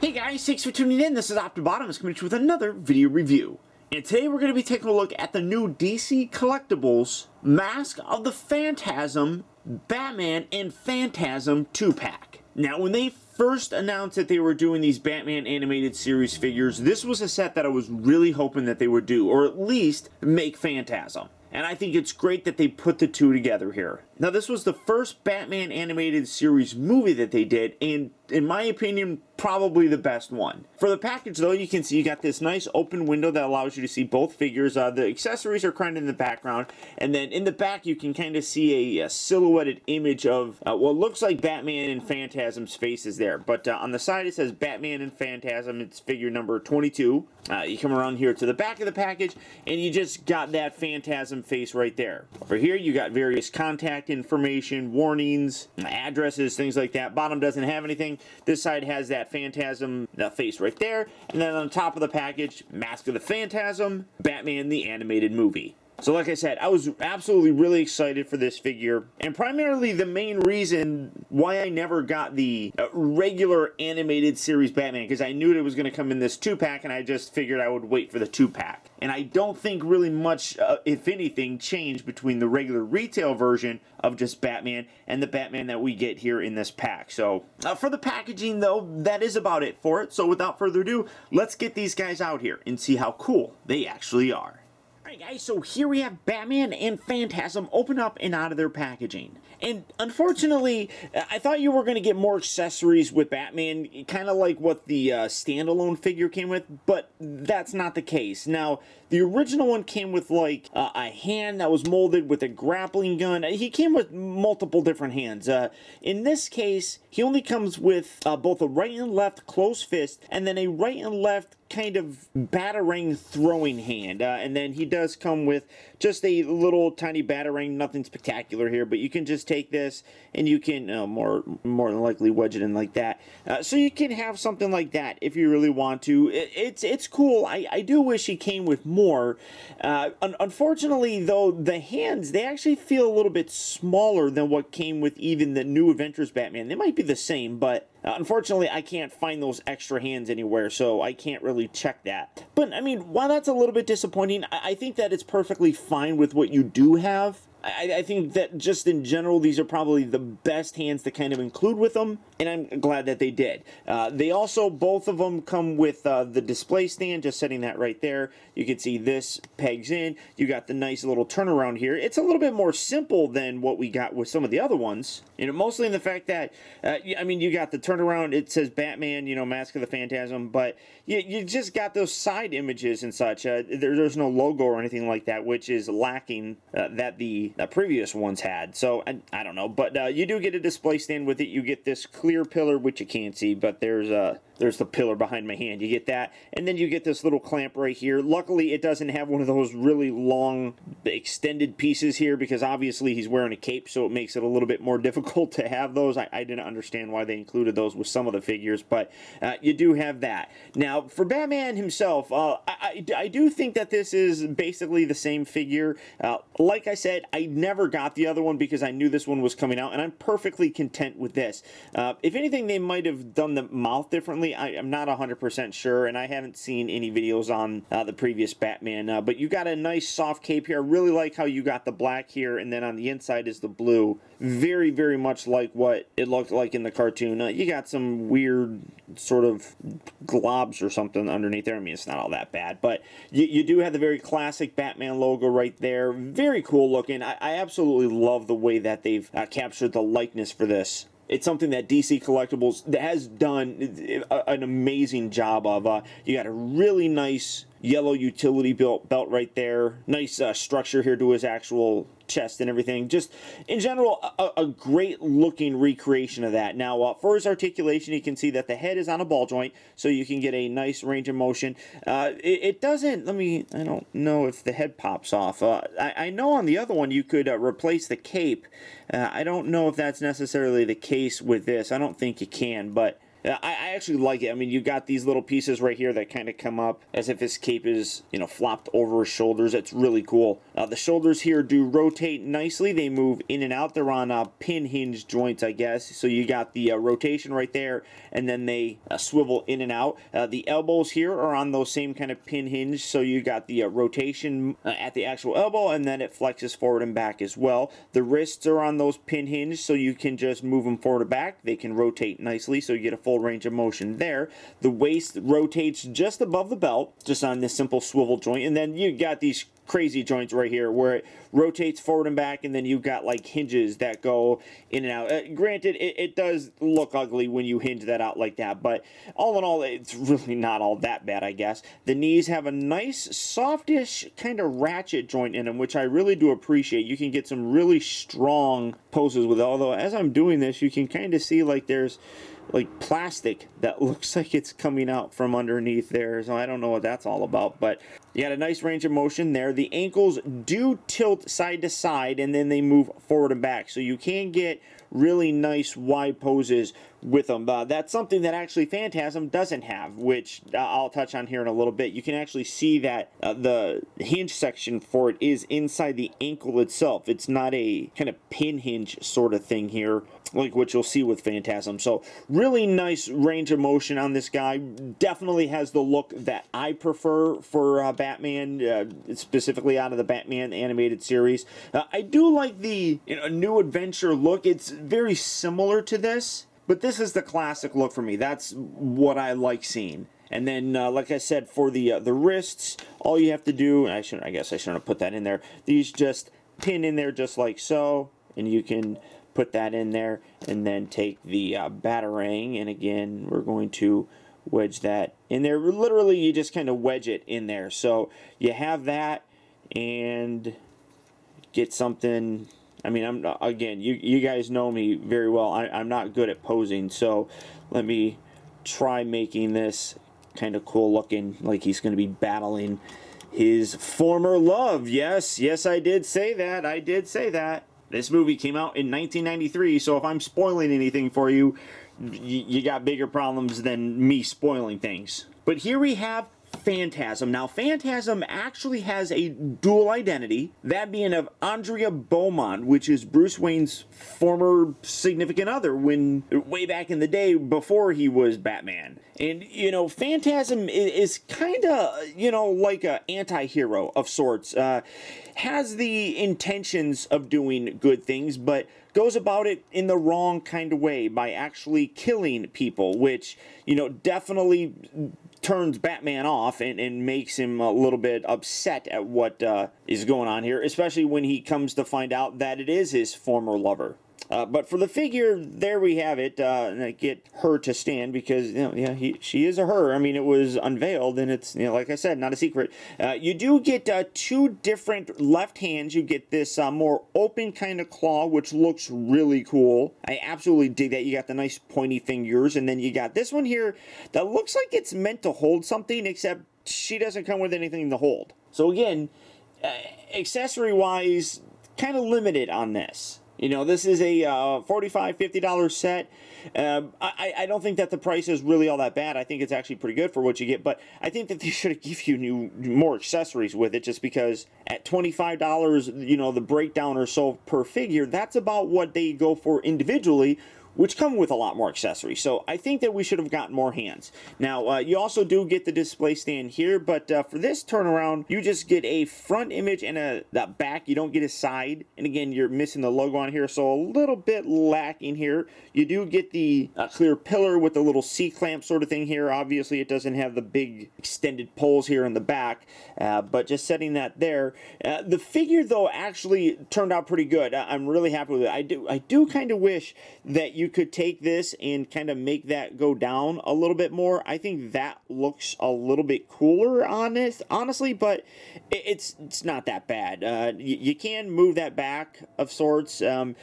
Hey guys, thanks for tuning in. This is Optibottom coming to you with another video review. And today we're going to be taking a look at the new DC Collectibles Mask of the Phantasm Batman and Phantasm 2-pack. Now, when they first announced that they were doing these Batman animated series figures, this was a set that I was really hoping that they would do, or at least make Phantasm. And I think it's great that they put the two together here. Now, this was the first Batman animated series movie that they did, and in my opinion, probably the best one. For the package, though, you can see you got this nice open window that allows you to see both figures. The accessories are kind of in the background, and then in the back, you can kind of see a silhouetted image of what looks like Batman and Phantasm's faces there. But on the side, it says Batman and Phantasm. It's figure number 22. You come around here to the back of the package, and you just got that Phantasm face right there. Over here, you got various contact information, warnings, addresses, things like that. Bottom doesn't have anything. This side has that Phantasm face right there. And then on top of the package, Mask of the Phantasm, Batman the Animated Movie. So like I said, I was absolutely really excited for this figure, and primarily the main reason why I never got the regular animated series Batman, because I knew it was going to come in this 2-pack, and I just figured I would wait for the 2-pack. And I don't think really much, if anything, changed between the regular retail version of just Batman and the Batman that we get here in this pack. So for the packaging, though, that is about it for it. So without further ado, let's get these guys out here and see how cool they actually are. Alright guys, so here we have Batman and Phantasm open up and out of their packaging. And unfortunately, I thought you were going to get more accessories with Batman, kind of like what the standalone figure came with, but that's not the case. Now, the original one came with like a hand that was molded with a grappling gun. He came with multiple different hands. In this case, he only comes with both a right and left closed fist, and then a right and left kind of batarang throwing hand, and then he does come with just a little tiny batarang, nothing spectacular here, but you can just take this and you can more than likely wedge it in like that, so you can have something like that if you really want to. It's cool. I do wish he came with more. Unfortunately though, the hands, they actually feel a little bit smaller than what came with even the New Adventures Batman. They might be the same, but unfortunately, I can't find those extra hands anywhere, so I can't really check that. But, I mean, while that's a little bit disappointing, I think that it's perfectly fine with what you do have. I think that just in general, these are probably the best hands to kind of include with them, and I'm glad that they did. They also, both of them come with the display stand, just setting that right there. You can see this pegs in. You got the nice little turnaround here. It's a little bit more simple than what we got with some of the other ones. You know, mostly in the fact that, I mean, you got the turnaround, it says Batman, you know, Mask of the Phantasm, but you just got those side images and such. There's no logo or anything like that, which is lacking that the previous ones had. So I don't know, but you do get a display stand with it. You get this clear pillar, which you can't see, but there's the pillar behind my hand. You get that, and then you get this little clamp right here. Luckily, it doesn't have one of those really long extended pieces here, because obviously he's wearing a cape, so it makes it a little bit more difficult to have those. I didn't understand why they included those with some of the figures, but you do have that. Now, for Batman himself, I do think that this is basically the same figure. Like I said, I never got the other one because I knew this one was coming out, and I'm perfectly content with this. If anything, they might have done the mouth differently. I'm not 100% sure, and I haven't seen any videos on the previous Batman, but you got a nice soft cape here. I really like how you got the black here, and then on the inside is the blue. Very, very much like what it looked like in the cartoon. You got some weird sort of globs or something underneath there. I mean, it's not all that bad, but you do have the very classic Batman logo right there. Very cool looking. I absolutely love the way that they've captured the likeness for this. It's something that DC Collectibles has done an amazing job of. You got a really nice yellow utility belt right there. Nice structure here to his actual chest and everything. Just, in general, a great looking recreation of that. Now, for his articulation, you can see that the head is on a ball joint, so you can get a nice range of motion. It doesn't, I don't know if the head pops off. I know on the other one you could replace the cape. I don't know if that's necessarily the case with this. I don't think you can, but I actually like it. I mean, you got these little pieces right here that kind of come up as if his cape is, you know, flopped over his shoulders. It's really cool. The shoulders here do rotate nicely. They move in and out. They're on pin hinge joints, I guess. So you got the rotation right there, and then they swivel in and out. The elbows here are on those same kind of pin hinge, so you got the rotation at the actual elbow, and then it flexes forward and back as well. The wrists are on those pin hinge, so you can just move them forward or back. They can rotate nicely, so you get a full range of motion there. The waist rotates just above the belt, just on this simple swivel joint, and then you got these crazy joints right here where it rotates forward and back, and then you've got like hinges that go in and out. Granted, it does look ugly when you hinge that out like that, but all in all, it's really not all that bad, I guess. The knees have a nice, softish kind of ratchet joint in them, which I really do appreciate. You can get some really strong poses with it, although as I'm doing this, you can kind of see like there's like plastic that looks like it's coming out from underneath there, so I don't know what that's all about, but you got a nice range of motion there. The ankles do tilt side to side, and then they move forward and back, so you can get really nice wide poses with them. That's something that actually Phantasm doesn't have, which I'll touch on here in a little bit. You can actually see that the hinge section for it is inside the ankle itself. It's not a kind of pin hinge sort of thing here, like what you'll see with Phantasm. So really nice range of motion on this guy. Definitely has the look that I prefer for Batman, specifically out of the Batman animated series. I do like the new adventure look. It's very similar to this, but this is the classic look for me. That's what I like seeing. And then, like I said, for the wrists, all you have to do, and I guess I shouldn't have put that in there. These just pin in there just like so, and you can put that in there, and then take the batarang, and again, we're going to wedge that in there. Literally, you just kind of wedge it in there. So you have that, and get something. I mean, again, you guys know me very well. I'm not good at posing, so let me try making this kind of cool looking, like he's going to be battling his former love. Yes, I did say that. I did say that. This movie came out in 1993, so if I'm spoiling anything for you, you got bigger problems than me spoiling things. But here we have Phantasm. Now, Phantasm actually has a dual identity, that being of Andrea Beaumont, which is Bruce Wayne's former significant other way back in the day before he was Batman. And, Phantasm is kind of, like an anti-hero of sorts. Has the intentions of doing good things, but goes about it in the wrong kind of way by actually killing people, which, definitely turns Batman off and makes him a little bit upset at what is going on here, especially when he comes to find out that it is his former lover. But for the figure, there we have it. And I get her to stand because, she is a her. I mean, it was unveiled, and it's, like I said, not a secret. You do get two different left hands. You get this more open kind of claw, which looks really cool. I absolutely dig that. You got the nice pointy fingers, and then you got this one here that looks like it's meant to hold something, except she doesn't come with anything to hold. So again, accessory-wise, kind of limited on this. This is a $45, $50 set. I don't think that the price is really all that bad. I think it's actually pretty good for what you get, but I think that they should have given you more accessories with it, just because at $25, the breakdown or so per figure, that's about what they go for individually, which come with a lot more accessories. So I think that we should have gotten more hands. Now, you also do get the display stand here, but for this turnaround, you just get a front image and that back. You don't get a side. And again, you're missing the logo on here, so a little bit lacking here. You do get the clear pillar with the little C-clamp sort of thing here. Obviously, it doesn't have the big extended poles here in the back, but just setting that there. The figure, though, actually turned out pretty good. I'm really happy with it. I do kind of wish that you could take this and kind of make that go down a little bit more. I think that looks a little bit cooler on this, honestly, but it's not that bad. You can move that back of sorts. One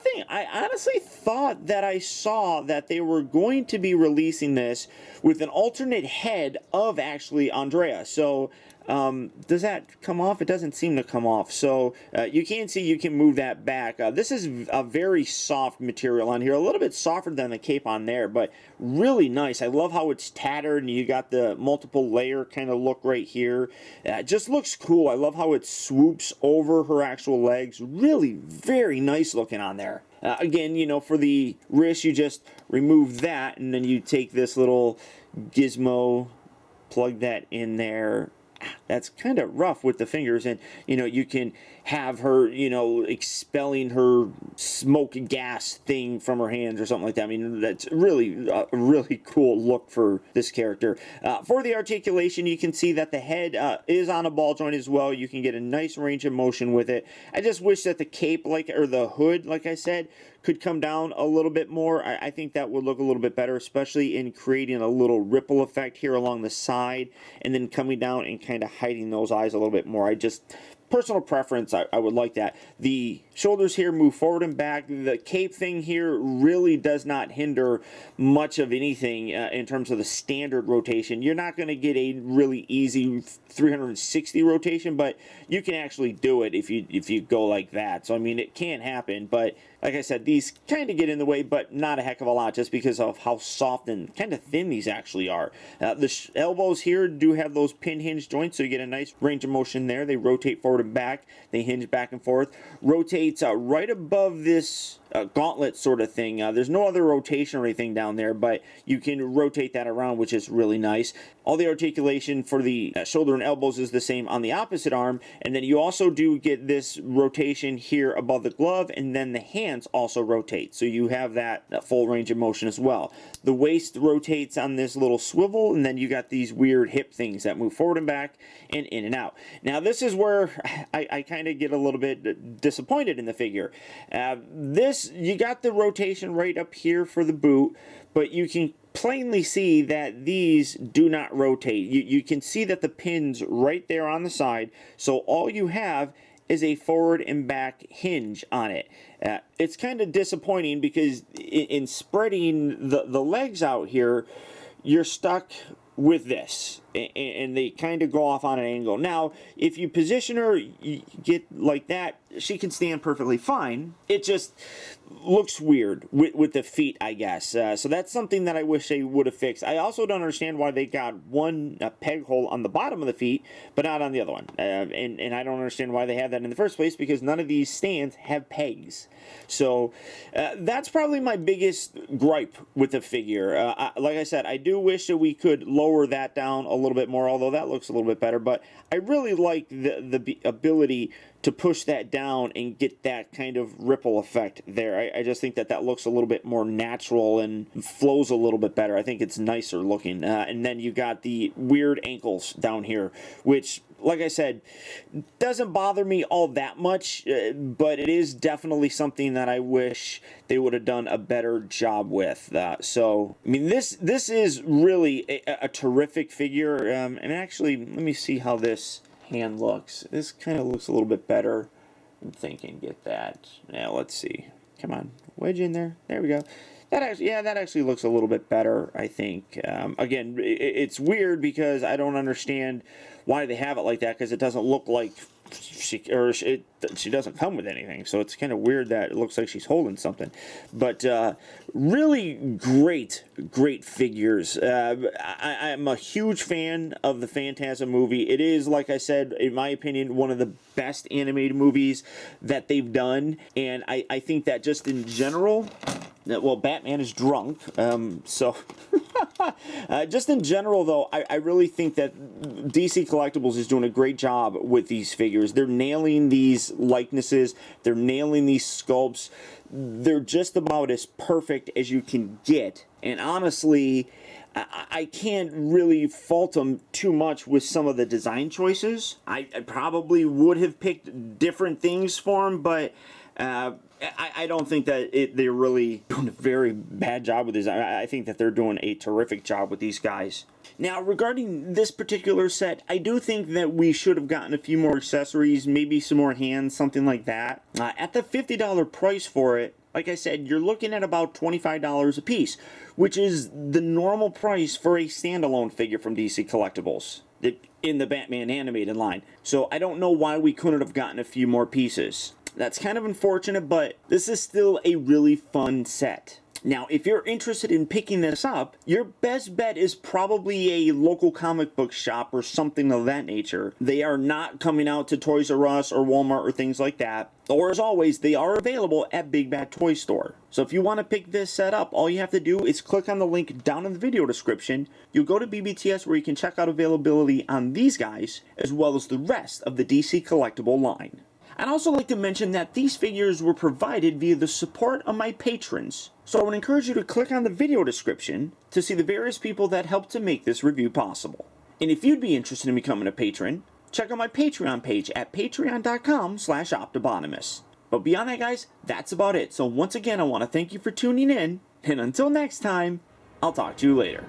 thing, I honestly thought that I saw that they were going to be releasing this with an alternate head of actually Andrea. So Does that come off? It doesn't seem to come off. So you can see you can move that back. This is a very soft material on here, a little bit softer than the cape on there, but really nice. I love how it's tattered and you got the multiple layer kind of look right here. It just looks cool. I love how it swoops over her actual legs. Really very nice looking on there. Again, you know, for the wrist, you just remove that and then you take this little gizmo, plug that in there. That's kind of rough with the fingers, and you know, you can have her, you know, expelling her smoke gas thing from her hands or something like that. I mean, that's really a really cool look for this character. For the articulation, you can see that the head is on a ball joint as well. You can get a nice range of motion with it. I just wish that the cape, or the hood, like I said, could come down a little bit more. I think that would look a little bit better, especially in creating a little ripple effect here along the side, and then coming down and kind of hiding those eyes a little bit more. Personal preference, I would like that. The shoulders here move forward and back. The cape thing here really does not hinder much of anything in terms of the standard rotation. You're not going to get a really easy 360 rotation, but you can actually do it if you go like that. So I mean, it can happen, but like I said, these kind of get in the way, but not a heck of a lot, just because of how soft and kind of thin these actually are. The elbows here do have those pin hinge joints, so you get a nice range of motion there. They rotate forward and back. They hinge back and forth. Rotates right above this gauntlet sort of thing. There's no other rotation or anything down there, but you can rotate that around, which is really nice. All the articulation for the shoulder and elbows is the same on the opposite arm, and then you also do get this rotation here above the glove, and then the hands also rotate, so you have that full range of motion as well. The waist rotates on this little swivel, and then you got these weird hip things that move forward and back and in and out. Now this is where I kind of get a little bit disappointed in the figure. You got the rotation right up here for the boot, but you can plainly see that these do not rotate. You can see that the pin's right there on the side, so all you have is a forward and back hinge on it. It's kind of disappointing because in spreading the legs out here, you're stuck with this, and they kind of go off on an angle. Now, if you position her, you get like that, she can stand perfectly fine. It just looks weird with the feet, I guess. So that's something that I wish they would have fixed. I also don't understand why they got one peg hole on the bottom of the feet, but not on the other one. And I don't understand why they had that in the first place, because none of these stands have pegs. So that's probably my biggest gripe with the figure. Like I said, I do wish that we could lower that down a little bit more, although that looks a little bit better, but I really like the ability to push that down and get that kind of ripple effect there. I just think that looks a little bit more natural and flows a little bit better. I think it's nicer looking. And then you got the weird ankles down here, which, like I said, doesn't bother me all that much, but it is definitely something that I wish they would have done a better job with. So, I mean, this is really a terrific figure. And actually, let me see how this hand looks. This kind of looks a little bit better. I'm thinking, get that. Now, let's see. Come on, wedge in there. There we go. That actually looks a little bit better, I think. Again, it's weird because I don't understand why they have it like that, because it doesn't look like she doesn't come with anything. So it's kind of weird that it looks like she's holding something. But really great figures. I'm a huge fan of the Phantasm movie. It is, like I said, in my opinion, one of the best animated movies that they've done. And I think that just in general, well, Batman is drunk, so just in general, though, I really think that DC Collectibles is doing a great job with these figures. They're nailing these likenesses. They're nailing these sculpts. They're just about as perfect as you can get. And honestly, I can't really fault them too much with some of the design choices. I probably would have picked different things for them, but I don't think that they're really doing a very bad job with this. I think that they're doing a terrific job with these guys. Now, regarding this particular set, I do think that we should have gotten a few more accessories, maybe some more hands, something like that. At the $50 price for it, like I said, you're looking at about $25 a piece, which is the normal price for a standalone figure from DC Collectibles in the Batman animated line. So I don't know why we couldn't have gotten a few more pieces. That's kind of unfortunate, but this is still a really fun set. Now, if you're interested in picking this up, your best bet is probably a local comic book shop or something of that nature. They are not coming out to Toys R Us or Walmart or things like that. Or as always, they are available at Big Bad Toy Store. So if you want to pick this set up, all you have to do is click on the link down in the video description. You'll go to BBTS where you can check out availability on these guys, as well as the rest of the DC collectible line. I'd also like to mention that these figures were provided via the support of my patrons. So I would encourage you to click on the video description to see the various people that helped to make this review possible. And if you'd be interested in becoming a patron, check out my Patreon page at patreon.com/Optibotimus. But beyond that, guys, that's about it. So once again, I want to thank you for tuning in, and until next time, I'll talk to you later.